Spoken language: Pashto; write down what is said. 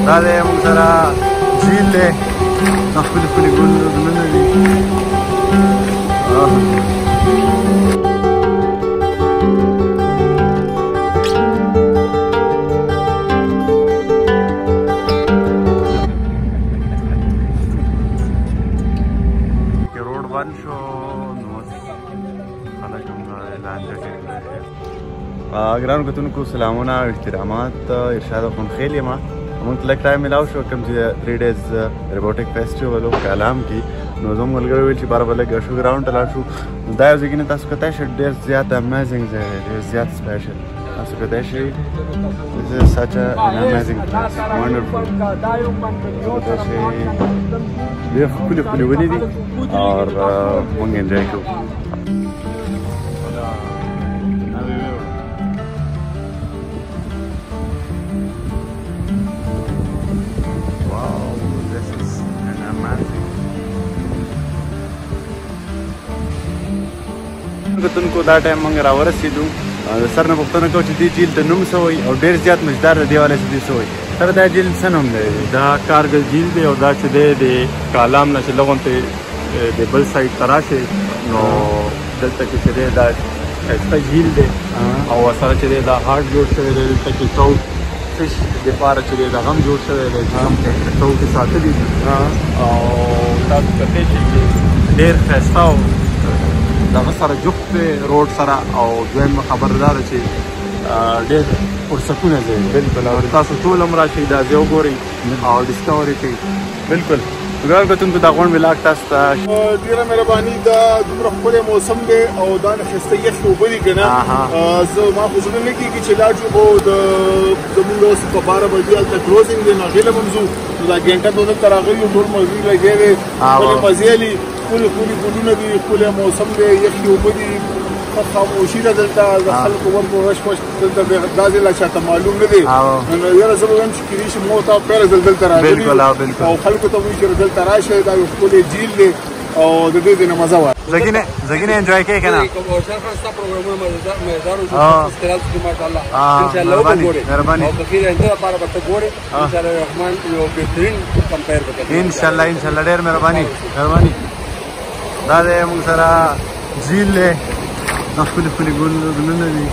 دا دی موږ سره جهیل دی ښکلي ښکلي ګلونه دي روډ بند شو نو خلک هم لانجه ډېر کړی. ګرانو کتونکو سلامونه احترامات ارشاد اخوندخیل یم. موږ ته لږ ټایم میلاو شو کوم چې 3 ډیز روبوټک فیسټیول و کالام کې نو زموږ ملګري ویل چې بار به لږ شو ګراونډ ته لاړ شو. دا یو ځای کې نه تاسو کتای شئ ډېر زیات امیزنګ ځای دی ډېر زیات سپیشل تاسو کتای شئ. This is such an amazing place, wonderful. کتای شئ ډېر ښکلي ښکلي ونې دي او موږ انجوای کوو. کتونکو دا ټایم موږ راورسېدو. د سر نه پوښتنه کوو چې دې جهیل ته نوم څه وایي او ډېر زیات مزدار د دې حوالې څه دې څه وایي. سره دا جهیل څه نوم دی؟ دا کارګل جهیل دی او دا چې دی د کالام نه چې لغونته د بل سایډ ته راشئ نو دلته کې چې دی دا ښایسته جهیل دی او ورسره چې دی دا هارډ جوړ شوی دی. دلته کې ټروټ فش دپاره چې دی دغه هم جوړ شوی دی چې هم ټروټ یې ساتلي دي او تاسو کتلی شئ چې ډېر ښایسته او دغه سره جفت دی روډ سره. او دویمه خبره دا ده چې ډېر فرصتونه ځای دی. بلکل او تاسو ټول هم راشئ دا ځای وګورئ او ډسکور یې کړئ. بلکل ګرانو کتونکو دا غونډ ولاګ تاسو ته ډېره مهرباني. دا دومره ښکلی موسم دی او دا نه ښایسته یخې اوبه دي که نه ما خو زړه نه کېږي چې لاړ شو. خو زمونږ اوس په 12 بجې هلته کلوزینګ دی نو هغې له هم ځو نو دا ګنټه دوه دلته راغلي یو ټول مزې لګیا دی ښکلې مزې لي ښکلي ښکلي ګلونه دي ښکلی موسم دی یخې اوبه دي خاموشي ده دلته د خلکو ورکو رش پش دلته دا ځای لا چاته معلوم نه دی نو یاره زه به وایم چې کېدای شي مو ته پیله ځل دلته راغلي او خلکو ته وایي چې دلته راشئ دا یو ښکلی جهیل دی او د دې نه مزه واخلئ. زګینه انجوای کوي که نه؟ مهرباني انشاءالله ډېر مهرباني. دا دی موږ سره جهیل دی ښکلي ښکلي ګلونه دي